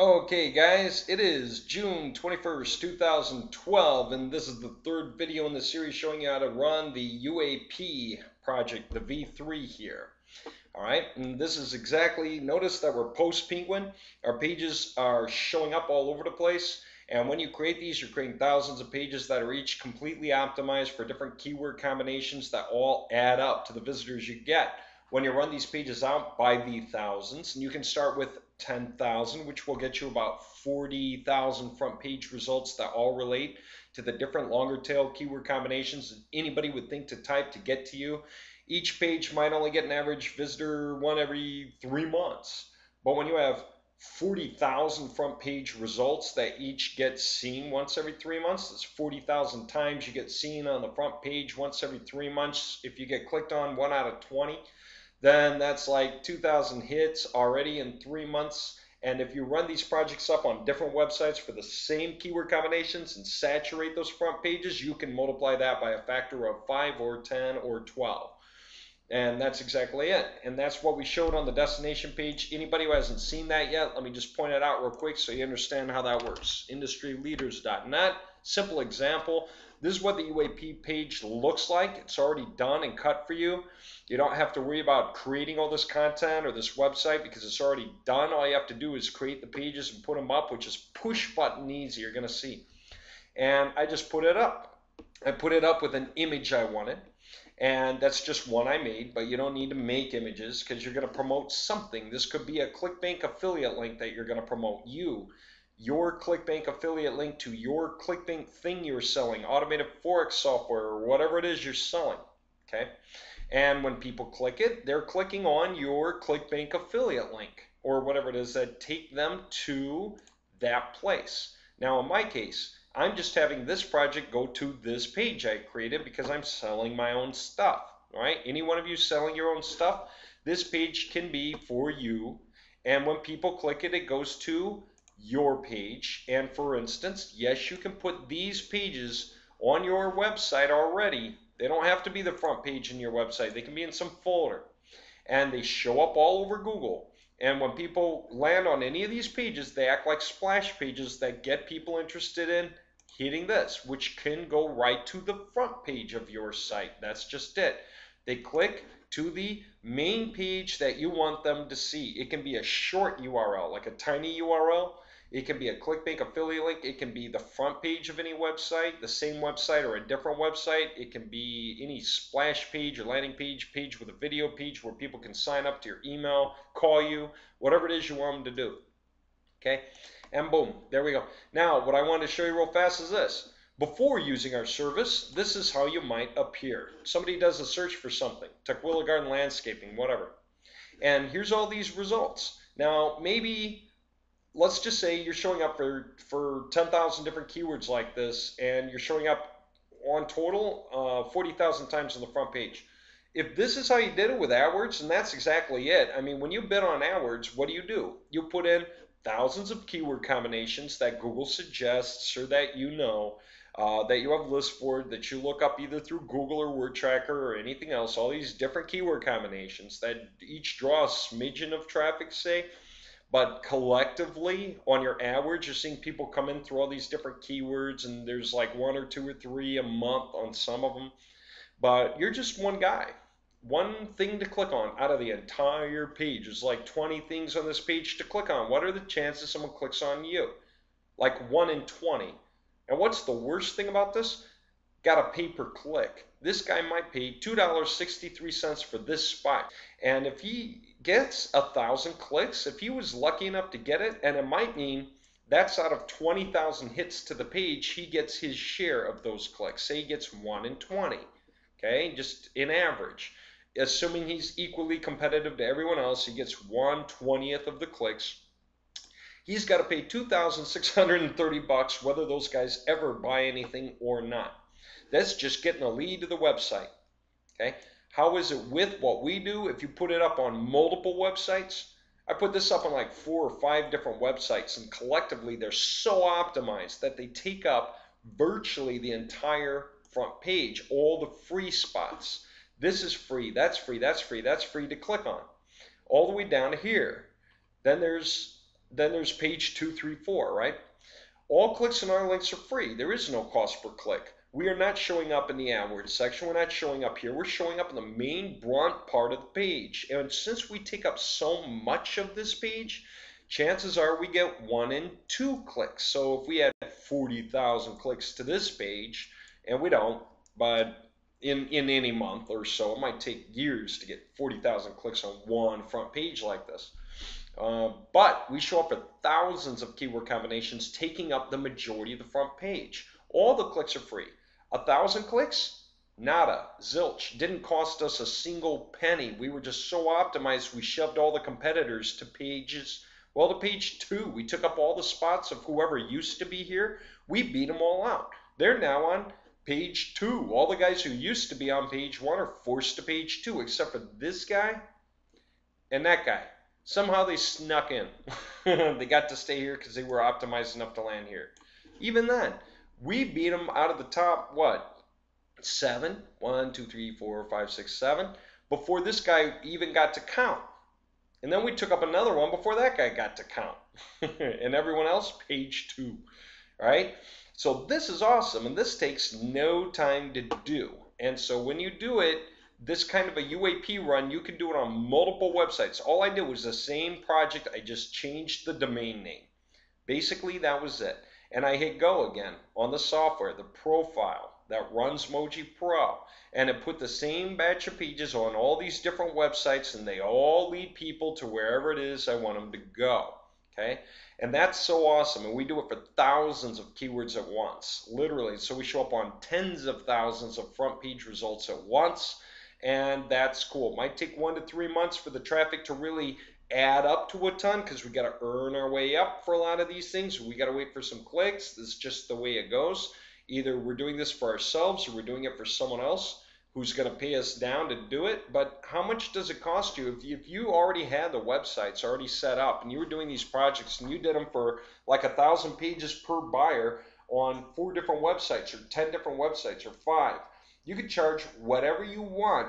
Okay guys, it is June 21st, 2012, and this is the third video in the series showing you how to run the UAP project, the V3 here. Alright, and this is exactly, notice that we're post-penguin. Our pages are showing up all over the place, and when you create these, you're creating thousands of pages that are each completely optimized for different keyword combinations that all add up to the visitors you get when you run these pages out by the thousands. And you can start with 10,000, which will get you about 40,000 front page results that all relate to the different longer tail keyword combinations that anybody would think to type to get to you. Each page might only get an average visitor one every 3 months. But when you have 40,000 front page results that each get seen once every 3 months, that's 40,000 times you get seen on the front page once every 3 months. If you get clicked on 1 out of 20, then that's like 2,000 hits already in 3 months. And if you run these projects up on different websites for the same keyword combinations and saturate those front pages, you can multiply that by a factor of 5 or 10 or 12. And that's exactly it. And that's what we showed on the destination page. Anybody who hasn't seen that yet, let me just point it out real quick so you understand how that works. Industryleaders.net, simple example. This is what the UAP page looks like. It's already done and cut for you. You don't have to worry about creating all this content or this website because it's already done. All you have to do is create the pages and put them up, which is push button easy, you're going to see. And I just put it up. I put it up with an image I wanted. And that's just one I made, but you don't need to make images because you're going to promote something. This could be a ClickBank affiliate link that you're going to promote. Your ClickBank affiliate link to your ClickBank thing you're selling, automated Forex software, or whatever it is you're selling. Okay. And when people click it, they're clicking on your ClickBank affiliate link or whatever it is that take them to that place. Now, in my case, I'm just having this project go to this page I created because I'm selling my own stuff. All right, any one of you selling your own stuff, this page can be for you. And when people click it, it goes to your page. And for instance, yes, you can put these pages on your website already. They don't have to be the front page in your website. They can be in some folder. And they show up all over Google. And when people land on any of these pages, they act like splash pages that get people interested in hitting this, which can go right to the front page of your site. That's just it. They click to the main page that you want them to see. It can be a short URL, like a tiny URL. It can be a ClickBank affiliate link. It can be the front page of any website, the same website or a different website. It can be any splash page or landing page with a video page where people can sign up to your email, call you, whatever it is you want them to do. Okay, and boom, there we go. Now, what I want to show you real fast is this. Before using our service, this is how you might appear. Somebody does a search for something, Tukwila Garden Landscaping, whatever. And here's all these results. Now, maybe let's just say you're showing up for 10,000 different keywords like this, and you're showing up on total 40,000 times on the front page. If this is how you did it with AdWords, and that's exactly it. I mean, when you bid on AdWords, what do? You put in thousands of keyword combinations that Google suggests or that you know, that you have lists for, that you look up either through Google or Word Tracker or anything else, all these different keyword combinations that each draw a smidgen of traffic, say, but collectively on your AdWords, you're seeing people come in through all these different keywords, and there's like one or two or three a month on some of them. But you're just one guy. One thing to click on out of the entire page. There's like 20 things on this page to click on. What are the chances someone clicks on you? Like 1 in 20. And what's the worst thing about this? Got a pay per click. This guy might pay $2.63 for this spot. And if he gets 1,000 clicks, if he was lucky enough to get it, and it might mean that's out of 20,000 hits to the page, he gets his share of those clicks. Say he gets 1 in 20. Okay, just in average. Assuming he's equally competitive to everyone else, he gets 1/20th of the clicks. He's got to pay $2,630 whether those guys ever buy anything or not. That's just getting a lead to the website. Okay, how is it with what we do? If you put it up on multiple websites, I put this up on like 4 or 5 different websites, and collectively they're so optimized that they take up virtually the entire front page, all the free spots. This is free, that's free, that's free, that's free to click on, all the way down to here. Then there's then there's page 2, 3, 4, right? All clicks on our links are free. There is no cost per click. We are not showing up in the AdWords section. We're not showing up here. We're showing up in the main brunt part of the page. And since we take up so much of this page, chances are we get 1 and 2 clicks. So if we had 40,000 clicks to this page, and we don't, but in any month or so, it might take years to get 40,000 clicks on one front page like this. But we show up with thousands of keyword combinations taking up the majority of the front page. All the clicks are free. 1,000 clicks? Nada. Zilch. Didn't cost us a single penny. We were just so optimized we shoved all the competitors to pages, well, to page 2. We took up all the spots of whoever used to be here. We beat them all out. They're now on page 2. All the guys who used to be on page 1 are forced to page 2, except for this guy and that guy. Somehow they snuck in. They got to stay here because they were optimized enough to land here. Even then, we beat them out of the top, what, 7? 1, 2, 3, 4, 5, 6, 7, before this guy even got to count. And then we took up another one before that guy got to count. And everyone else, page 2. All right? So this is awesome, and this takes no time to do. And so when you do it, this kind of a UAP run, you can do it on multiple websites. All I did was the same project. I just changed the domain name. Basically, that was it. And I hit go again on the software, the profile that runs mowg-pro. And it put the same batch of pages on all these different websites, and they all lead people to wherever it is I want them to go. Okay? And that's so awesome. And we do it for thousands of keywords at once, literally. So we show up on tens of thousands of front page results at once. And that's cool. It might take 1 to 3 months for the traffic to really add up to a ton because we got to earn our way up for a lot of these things. We got to wait for some clicks. This is just the way it goes. Either we're doing this for ourselves or we're doing it for someone else who's going to pay us down to do it. But how much does it cost you? If you already had the websites already set up and you were doing these projects and you did them for like 1,000 pages per buyer on 4 different websites or 10 different websites or 5, you could charge whatever you want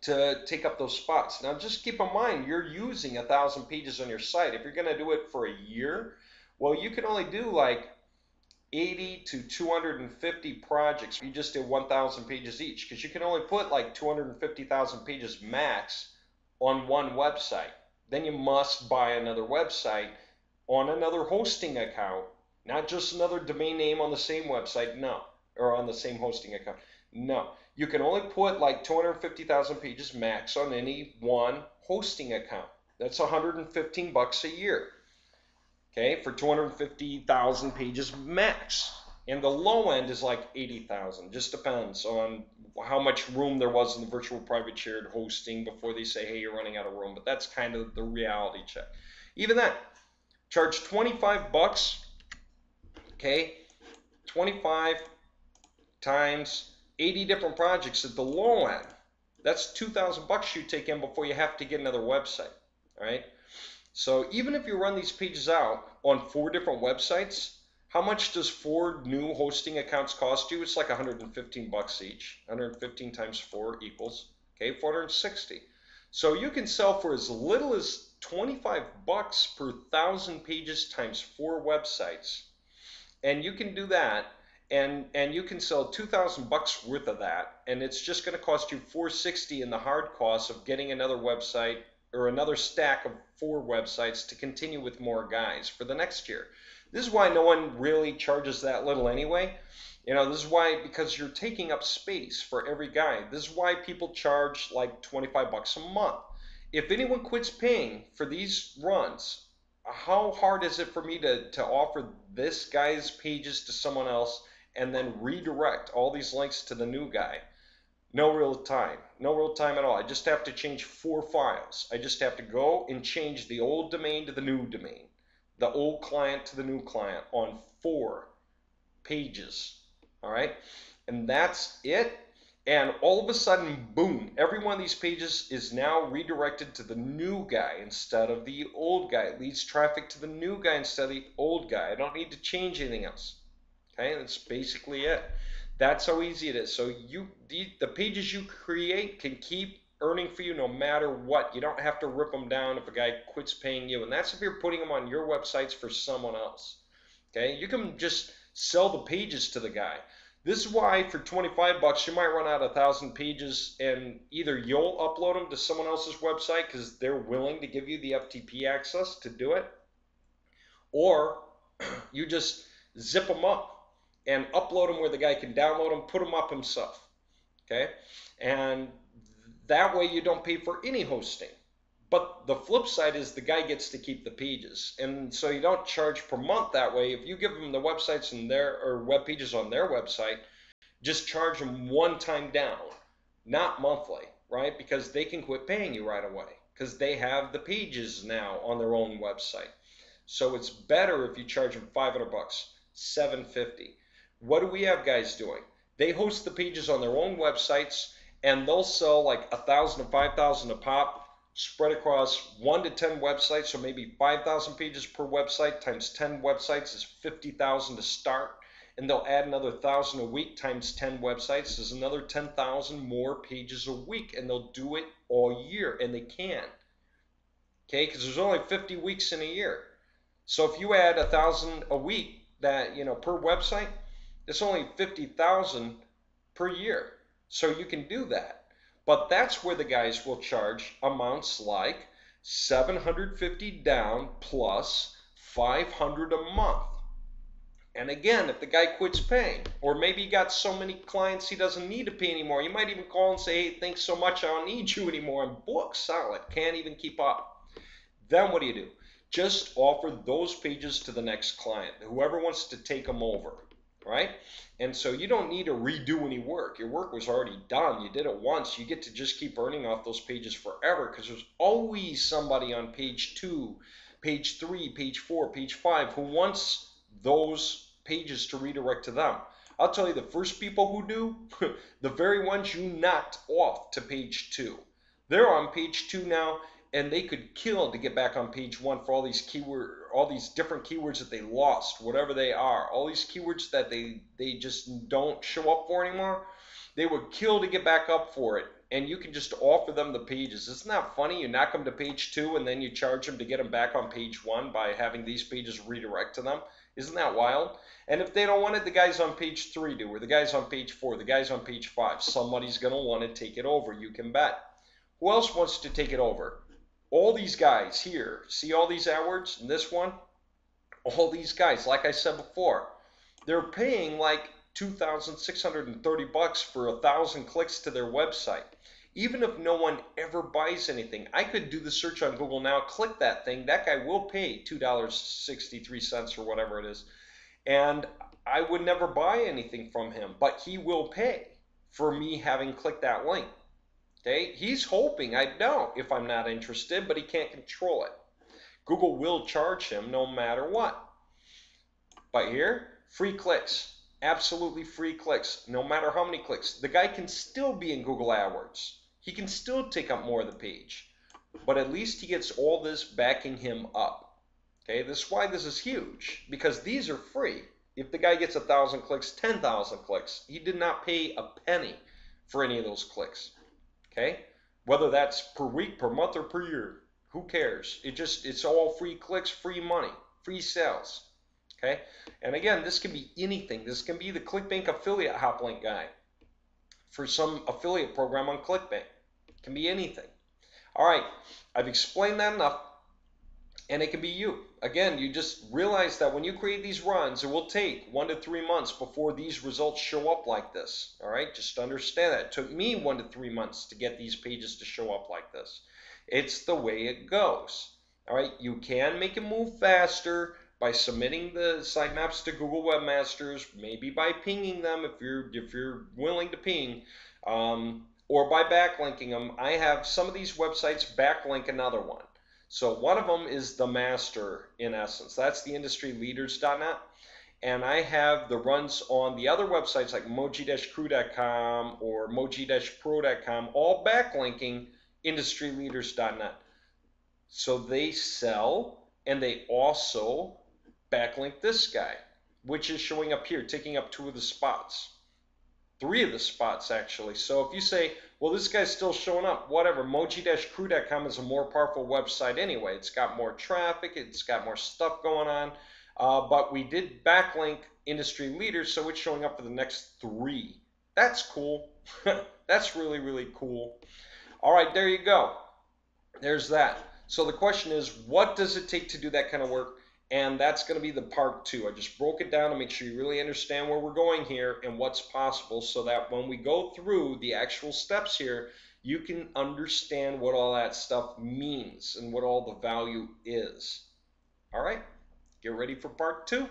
to take up those spots. Now just keep in mind, you're using 1,000 pages on your site. If you're going to do it for a year, well, you can only do like 80 to 250 projects. You just did 1,000 pages each because you can only put like 250,000 pages max on one website. Then you must buy another website on another hosting account, not just another domain name on the same website, no, or on the same hosting account. No, you can only put like 250,000 pages max on any one hosting account. That's $115 a year, okay, for 250,000 pages max. And the low end is like 80,000. Just depends on how much room there was in the virtual private shared hosting before they say, hey, you're running out of room. But that's kind of the reality check. Even that, charge 25 bucks, okay, 25 times 80 different projects at the low end. That's 2,000 bucks you take in before you have to get another website. All right. So even if you run these pages out on 4 different websites, how much does 4 new hosting accounts cost you? It's like 115 bucks each. 115 times 4 equals, okay, 460. So you can sell for as little as 25 bucks per 1,000 pages times 4 websites. And you can do that. And you can sell 2,000 bucks worth of that, and it's just going to cost you $460 in the hard cost of getting another website or another stack of 4 websites to continue with more guys for the next year. This is why no one really charges that little anyway. You know, this is why, because you're taking up space for every guy. This is why people charge like 25 bucks a month. If anyone quits paying for these runs, how hard is it for me to offer this guy's pages to someone else and then redirect all these links to the new guy? No real time at all. I just have to change 4 files. I just have to go and change the old domain to the new domain, the old client to the new client on 4 pages. All right, and that's it. And all of a sudden, boom, every one of these pages is now redirected to the new guy instead of the old guy. It leads traffic to the new guy instead of the old guy. I don't need to change anything else. Okay, that's basically it. That's how easy it is. So the pages you create can keep earning for you no matter what. You don't have to rip them down if a guy quits paying you, and that's if you're putting them on your websites for someone else. Okay, you can just sell the pages to the guy. This is why for 25 bucks you might run out 1,000 pages, and either you'll upload them to someone else's website because they're willing to give you the FTP access to do it, or you just zip them up and upload them where the guy can download them, put them up himself. Okay, and that way you don't pay for any hosting. But the flip side is the guy gets to keep the pages, and so you don't charge per month that way. If you give them the websites and their or web pages on their website, just charge them one time down, not monthly, right? Because they can quit paying you right away because they have the pages now on their own website. So it's better if you charge them 500 bucks, 750. What do we have guys doing? They host the pages on their own websites, and they'll sell like 1,000 to 5,000 a pop, spread across 1 to 10 websites, so maybe 5,000 pages per website times 10 websites is 50,000 to start, and they'll add another 1,000 a week times 10 websites is another 10,000 more pages a week, and they'll do it all year, and they can. Okay, because there's only 50 weeks in a year. So if you add 1,000 a week, that per website, it's only 50,000 per year. So you can do that. But that's where the guys will charge amounts like 750 down plus 500 a month. And again, if the guy quits paying, or maybe he got so many clients he doesn't need to pay anymore, you might even call and say, hey, thanks so much, I don't need you anymore. I'm booked solid, can't even keep up. Then what do? Just offer those pages to the next client, whoever wants to take them over. Right? And so you don't need to redo any work. Your work was already done. You did it once. You get to just keep earning off those pages forever because there's always somebody on page 2, page 3, page 4, page 5 who wants those pages to redirect to them. I'll tell you, the first people who do, the very ones you knocked off to page 2. They're on page 2 now, and they could kill to get back on page 1 for all these different keywords that they lost, whatever they are, all these keywords that they just don't show up for anymore. They would kill to get back up for it, and you can just offer them the pages. Isn't that funny? You knock them to page 2, and then you charge them to get them back on page 1 by having these pages redirect to them. Isn't that wild? And if they don't want it, the guys on page 3 do, or the guys on page 4, the guys on page 5. Somebody's going to want to take it over. You can bet. Who else wants to take it over? All these guys here, see all these AdWords in this one? All these guys, like I said before, they're paying like 2,630 bucks for 1,000 clicks to their website. Even if no one ever buys anything, I could do the search on Google now, click that thing, that guy will pay $2.63 or whatever it is, and I would never buy anything from him, but he will pay for me having clicked that link. Okay, he's hoping I don't if I'm not interested, but he can't control it. Google will charge him no matter what. But here, free clicks, absolutely free clicks, no matter how many clicks. The guy can still be in Google AdWords. He can still take up more of the page, but at least he gets all this backing him up. Okay, this is why this is huge, because these are free. If the guy gets 1,000 clicks, 10,000 clicks, he did not pay a penny for any of those clicks. Okay, whether that's per week, per month, or per year, who cares? It's all free clicks, free money, free sales. Okay, and again, this can be anything. This can be the ClickBank affiliate hoplink guy for some affiliate program on ClickBank. It can be anything. All right, I've explained that enough, and it can be you. Again, you just realize that when you create these runs, it will take 1 to 3 months before these results show up like this. All right, just understand that. It took me 1 to 3 months to get these pages to show up like this. It's the way it goes. All right, you can make it move faster by submitting the sitemaps to Google Webmasters, maybe by pinging them if you're willing to ping, or by backlinking them. I have some of these websites backlink another one. So one of them is the master, in essence. That's the industryleaders.net. And I have the runs on the other websites like mowg-crew.com or mowg-pro.com, all backlinking industryleaders.net. So they sell, and they also backlink this guy, which is showing up here, taking up 2 of the spots. 3 of the spots, actually. So if you say Well, this guy's still showing up. Whatever. mowg-crew.com is a more powerful website anyway. It's got more traffic. It's got more stuff going on. But we did backlink industry leaders, so it's showing up for the next 3. That's cool. That's really, really cool. All right, there you go. There's that. So the question is, what does it take to do that kind of work? And that's going to be the part 2. I just broke it down to make sure you really understand where we're going here and what's possible, so that when we go through the actual steps here, you can understand what all that stuff means and what all the value is. All right, get ready for part 2.